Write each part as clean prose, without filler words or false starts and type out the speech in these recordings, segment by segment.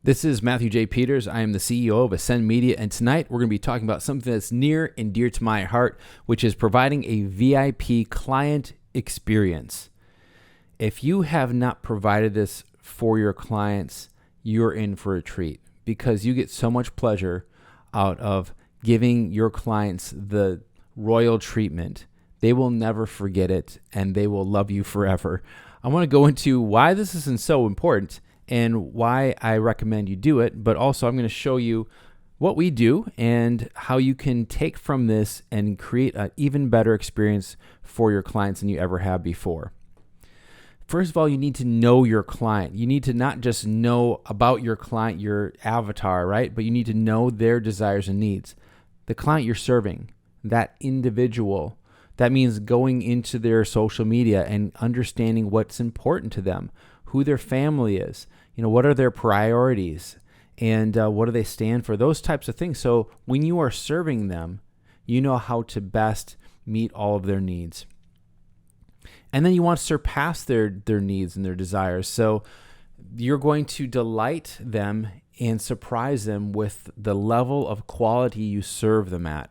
This is Matthew J. Peters. I am the CEO of Asynd Media, and tonight we're going to be talking about something that's near and dear to my heart, which is providing a VIP client experience. If you have not provided this for your clients, you're in for a treat because you get so much pleasure out of giving your clients the royal treatment. They will never forget it, and they will love you forever. I want to go into why this isn't so important and why I recommend you do it, but also I'm going to show you what we do and how you can take from this and create an even better experience for your clients than you ever have before. First of all, you need to know your client. You need to not just know about your client, your avatar, right? But you need to know their desires and needs. The client you're serving, that individual, that means going into their social media and understanding what's important to them, who their family is, what are their priorities, and what do they stand for, those types of things. So when you are serving them, you know how to best meet all of their needs. And then you want to surpass their needs and their desires. So you're going to delight them and surprise them with the level of quality you serve them at.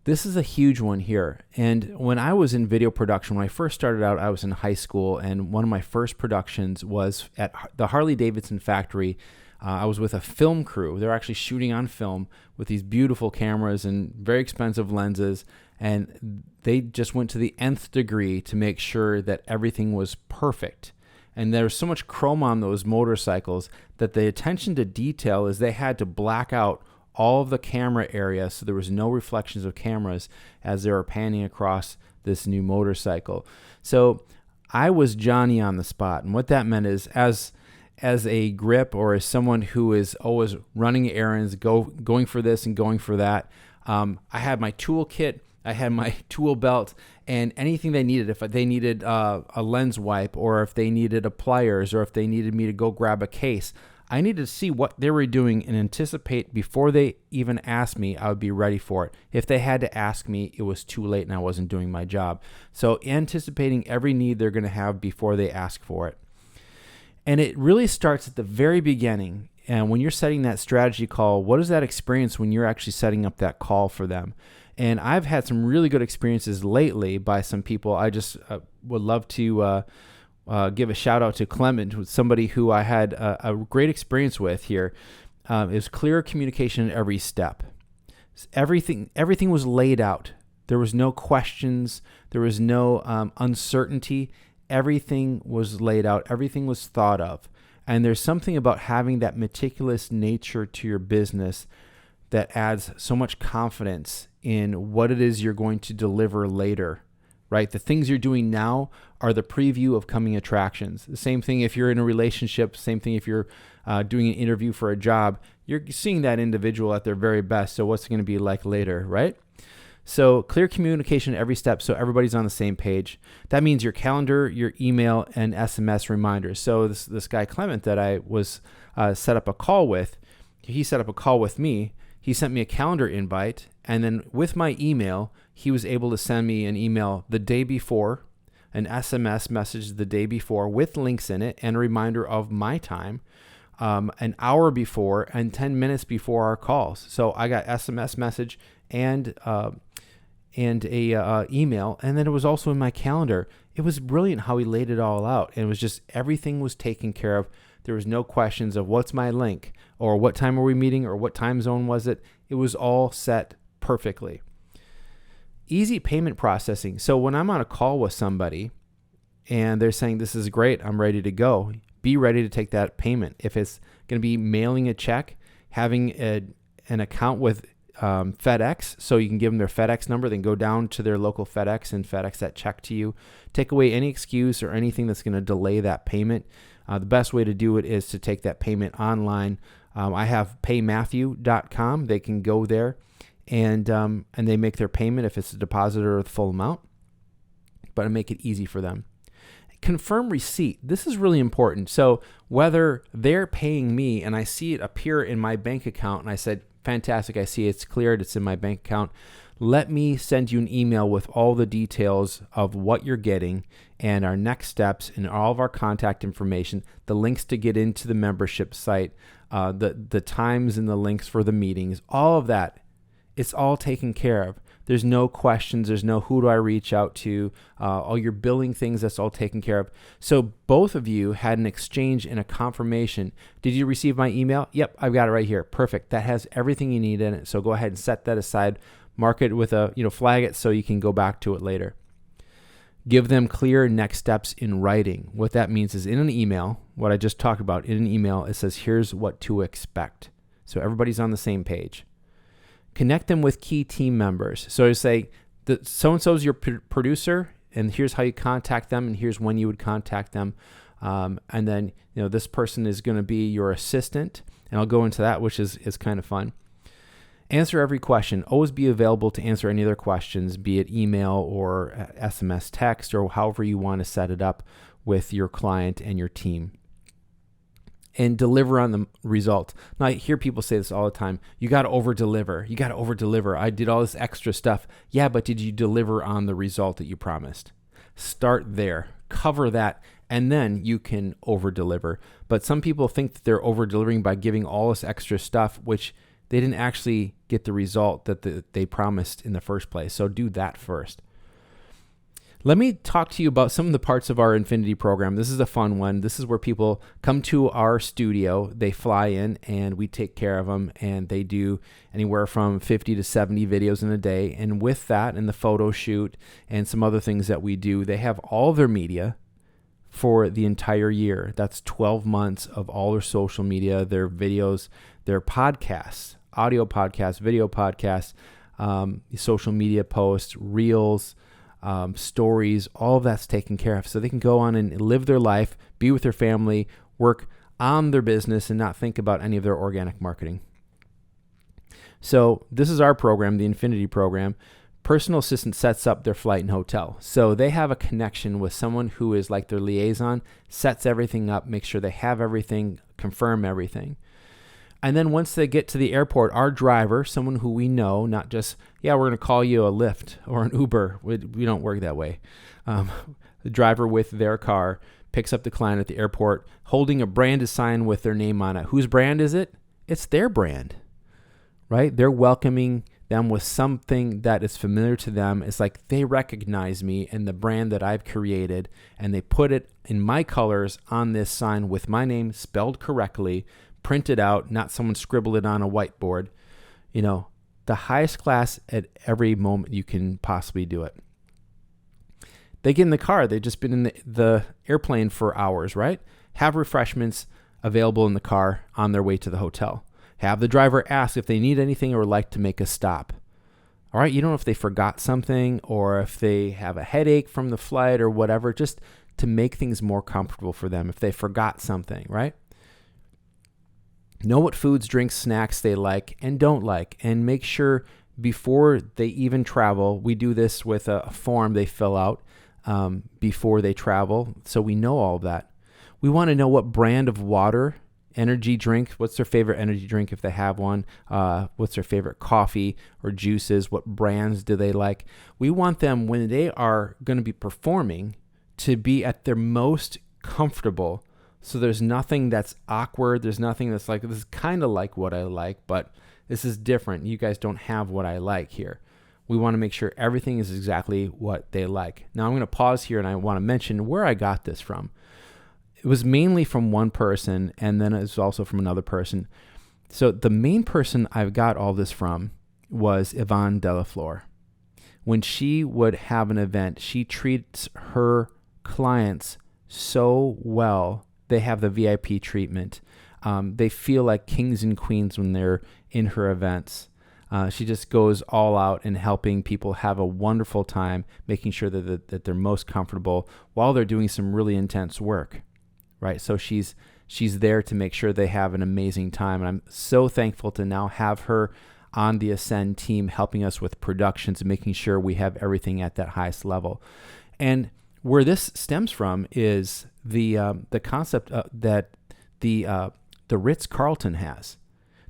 This is a huge one here. And when I was in video production, when I first started out, I was in high school, and one of my first productions was at the Harley-Davidson factory. I was with a film crew. They're actually shooting on film with these beautiful cameras and very expensive lenses, and they just went to the nth degree to make sure that everything was perfect. And there was so much chrome on those motorcycles that the attention to detail is they had to black out all of the camera area so there was no reflections of cameras as they were panning across this new motorcycle. So I was Johnny on the spot. And what that meant is as a grip or as someone who is always running errands, going for this and going for that, I had my toolkit, I had my tool belt, and anything they needed. If they needed a lens wipe, or if they needed a pliers, or if they needed me to go grab a case, I needed to see what they were doing and anticipate before they even asked me. I would be ready for it. If they had to ask me, it was too late and I wasn't doing my job. So anticipating every need they're going to have before they ask for it. And it really starts at the very beginning. And when you're setting that strategy call, what is that experience when you're actually setting up that call for them? And I've had some really good experiences lately by some people. I just would love to give a shout out to Clement, somebody who I had a great experience with here. It was clear communication at every step. Everything was laid out. There was no questions. There was no uncertainty. Everything was laid out. Everything was thought of. And there's something about having that meticulous nature to your business that adds so much confidence in what it is you're going to deliver later. Right? The things you're doing now are the preview of coming attractions. The same thing if you're in a relationship, same thing if you're doing an interview for a job, you're seeing that individual at their very best. So what's it going to be like later, right? So clear communication at every step so everybody's on the same page. That means your calendar, your email, and SMS reminders. So this guy Clement that I was set up a call with, he set up a call with me. He sent me a calendar invite, and then with my email, he was able to send me an email the day before, an SMS message the day before with links in it and a reminder of my time, an hour before and 10 minutes before our calls. So I got SMS message and a email, and then it was also in my calendar. It was brilliant how he laid it all out. And it was just everything was taken care of. There was no questions of what's my link or what time are we meeting or what time zone was it. It was all set perfectly. Easy payment processing. So when I'm on a call with somebody and they're saying, this is great, I'm ready to go, be ready to take that payment. If it's going to be mailing a check, having an account with FedEx, so you can give them their FedEx number, then go down to their local FedEx and FedEx that check to you. Take away any excuse or anything that's going to delay that payment. The best way to do it is to take that payment online. I have paymatthew.com. They can go there and they make their payment if it's a deposit or the full amount, but I make it easy for them. Confirm receipt. This is really important. So whether they're paying me and I see it appear in my bank account and I said, fantastic. I see it's cleared. It's in my bank account. Let me send you an email with all the details of what you're getting and our next steps and all of our contact information, the links to get into the membership site, the times and the links for the meetings, all of that. It's all taken care of. There's no questions. There's no who do I reach out to. All your billing things, that's all taken care of. So both of you had an exchange and a confirmation. Did you receive my email? Yep, I've got it right here. Perfect. That has everything you need in it. So go ahead and set that aside. Mark it with flag it so you can go back to it later. Give them clear next steps in writing. What that means is in an email, what I just talked about, in an email, it says, here's what to expect. So everybody's on the same page. Connect them with key team members. So to say, so-and-so is your producer, and here's how you contact them, and here's when you would contact them. And then, this person is going to be your assistant, and I'll go into that, which is kind of fun. Answer every question. Always be available to answer any other questions, be it email or SMS text or however you want to set it up with your client and your team. And deliver on the result. Now, I hear people say this all the time. You got to over-deliver. You got to over-deliver. I did all this extra stuff. Yeah, but did you deliver on the result that you promised? Start there. Cover that, and then you can over-deliver. But some people think that they're over-delivering by giving all this extra stuff, which they didn't actually get the result that they promised in the first place. So do that first. Let me talk to you about some of the parts of our Infinity program. This is a fun one. This is where people come to our studio, they fly in, and we take care of them, and they do anywhere from 50 to 70 videos in a day. And with that and the photo shoot and some other things that we do, they have all their media for the entire year. That's 12 months of all their social media, their videos, their podcasts, audio podcasts, video podcasts, social media posts, reels, stories, all of that's taken care of. So they can go on and live their life, be with their family, work on their business, and not think about any of their organic marketing. So this is our program, the Infinity program. Personal assistant sets up their flight and hotel. So they have a connection with someone who is like their liaison, sets everything up, makes sure they have everything, confirm everything. And then once they get to the airport, our driver, someone who we know, not just, we're going to call you a Lyft or an Uber. We don't work that way. The driver with their car picks up the client at the airport holding a branded sign with their name on it. Whose brand is it? It's their brand, right? They're welcoming them with something that is familiar to them. It's like they recognize me and the brand that I've created, and they put it in my colors on this sign with my name spelled correctly, printed out, not someone scribbled it on a whiteboard. The highest class at every moment you can possibly do it. They get in the car. They've just been in the airplane for hours, right? Have refreshments available in the car on their way to the hotel. Have the driver ask if they need anything or would like to make a stop. All right, you don't know if they forgot something or if they have a headache from the flight or whatever, just to make things more comfortable for them if they forgot something, right? Know what foods, drinks, snacks they like and don't like, and make sure before they even travel, we do this with a form they fill out before they travel, so we know all of that. We want to know what brand of water, energy drink, what's their favorite energy drink if they have one, what's their favorite coffee or juices, what brands do they like. We want them, when they are going to be performing, to be at their most comfortable. So there's nothing that's awkward. There's nothing that's like, this is kind of like what I like, but this is different. You guys don't have what I like here. We want to make sure everything is exactly what they like. Now I'm going to pause here and I want to mention where I got this from. It was mainly from one person, and then it was also from another person. So the main person I've got all this from was Ivonne Delaflor. When she would have an event, she treats her clients so well. They have the VIP treatment. They feel like kings and queens when they're in her events. She just goes all out in helping people have a wonderful time, making sure that they're most comfortable while they're doing some really intense work, right? So she's there to make sure they have an amazing time. And I'm so thankful to now have her on the Asynd team helping us with productions and making sure we have everything at that highest level. And where this stems from is the concept that the Ritz Carlton has.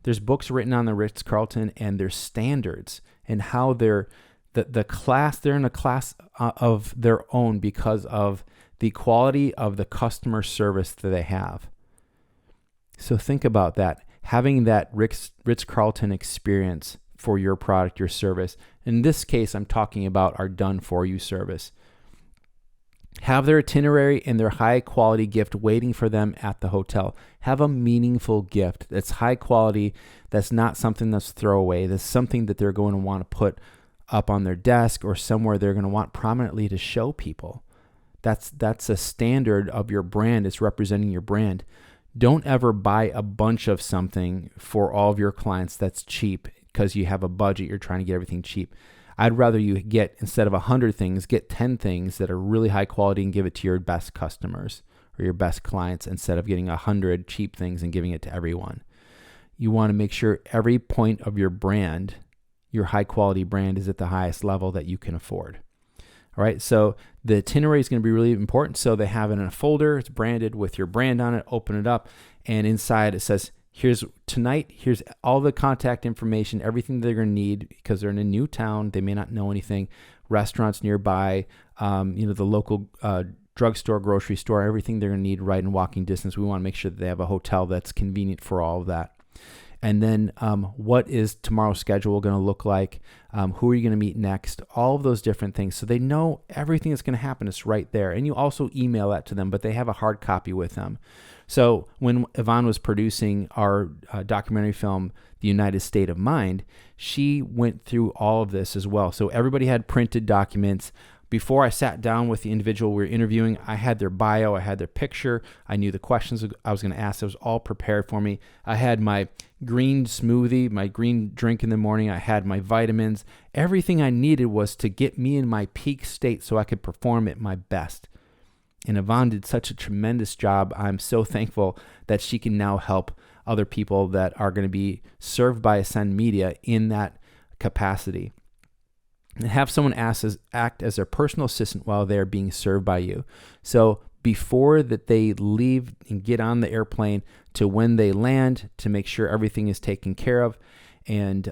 There's books written on the Ritz Carlton and their standards and how they're they're in a class of their own because of the quality of the customer service that they have. So think about that. Having that Ritz Carlton experience for your product, your service. In this case, I'm talking about our done for you service. Have their itinerary and their high quality gift waiting for them at the hotel. Have a meaningful gift that's high quality, that's not something that's throwaway, that's something that they're going to want to put up on their desk or somewhere they're going to want prominently to show people. That's a standard of your brand. It's representing your brand. Don't ever buy a bunch of something for all of your clients that's cheap because you have a budget, you're trying to get everything cheap. I'd rather you get, instead of 100 things, get 10 things that are really high quality and give it to your best customers or your best clients instead of getting 100 cheap things and giving it to everyone. You want to make sure every point of your brand, your high quality brand, is at the highest level that you can afford. All right, so the itinerary is going to be really important. So they have it in a folder. It's branded with your brand on it. Open it up, and inside it says, here's all the contact information, everything they're going to need because they're in a new town. They may not know anything. Restaurants nearby, the local drugstore, grocery store, everything they're going to need right in walking distance. We want to make sure that they have a hotel that's convenient for all of that. And then what is tomorrow's schedule going to look like? Who are you going to meet next? All of those different things. So they know everything that's going to happen is right there. And you also email that to them, but they have a hard copy with them. So when Ivonne was producing our documentary film, The United State of Mind, she went through all of this as well. So everybody had printed documents. Before I sat down with the individual we were interviewing, I had their bio, I had their picture, I knew the questions I was going to ask. It was all prepared for me. I had my green smoothie, my green drink in the morning. I had my vitamins. Everything I needed was to get me in my peak state so I could perform at my best. And Ivonne did such a tremendous job. I'm so thankful that she can now help other people that are going to be served by Asynd Media in that capacity. And have someone act as their personal assistant while they're being served by you. So before that they leave and get on the airplane to when they land, to make sure everything is taken care of. And,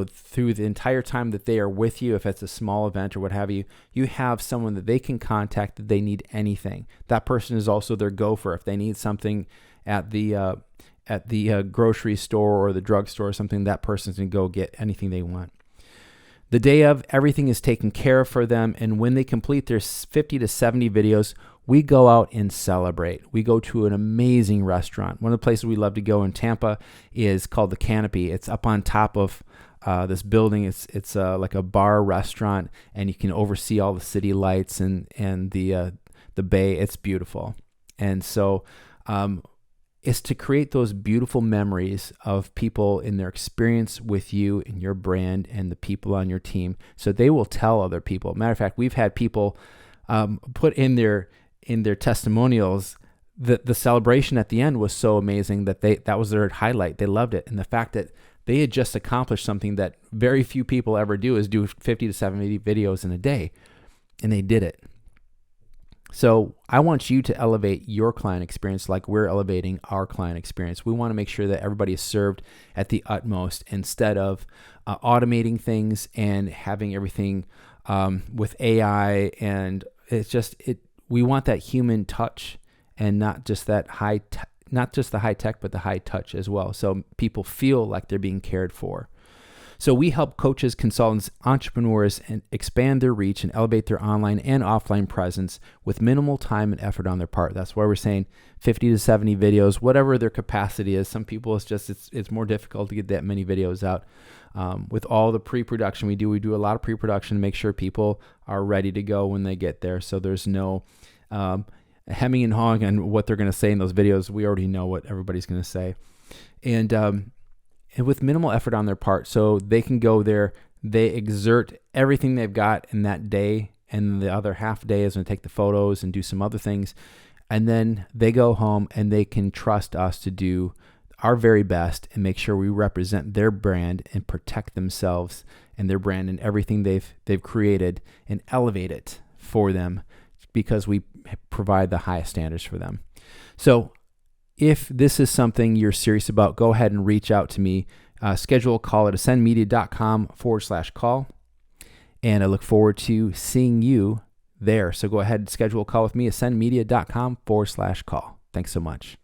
through the entire time that they are with you, if it's a small event or what have you, you have someone that they can contact if they need anything. That person is also their gopher. If they need something at the grocery store or the drugstore or something, that person's going to go get anything they want. The day of, everything is taken care of for them, and when they complete their 50 to 70 videos, we go out and celebrate. We go to an amazing restaurant. One of the places we love to go in Tampa is called The Canopy. It's up on top of this building. It's like a bar restaurant, and you can oversee all the city lights and the bay. It's beautiful. And so is to create those beautiful memories of people in their experience with you and your brand and the people on your team, so they will tell other people. Matter of fact, we've had people put in their testimonials that the celebration at the end was so amazing that that was their highlight. They loved it, and the fact that they had just accomplished something that very few people ever do is do 50 to 70 videos in a day, and they did it. So I want you to elevate your client experience like we're elevating our client experience. We want to make sure that everybody is served at the utmost instead of automating things and having everything with AI. And we want that human touch and not just that not just the high tech, but the high touch as well. So people feel like they're being cared for. So we help coaches, consultants, entrepreneurs, and expand their reach and elevate their online and offline presence with minimal time and effort on their part. That's why we're saying 50 to 70 videos, whatever their capacity is. Some people, it's more difficult to get that many videos out. With all the pre-production we do a lot of pre-production to make sure people are ready to go when they get there. So there's no hemming and hawing on what they're going to say in those videos. We already know what everybody's going to say. And with minimal effort on their part, so they can go there, they exert everything they've got in that day, and the other half day is going to take the photos and do some other things, and then they go home and they can trust us to do our very best and make sure we represent their brand and protect themselves and their brand and everything they've created and elevate it for them because we provide the highest standards for them. So If this is something you're serious about, go ahead and reach out to me. Schedule a call at asyndmedia.com/call. And I look forward to seeing you there. So go ahead and schedule a call with me, asyndmedia.com/call. Thanks so much.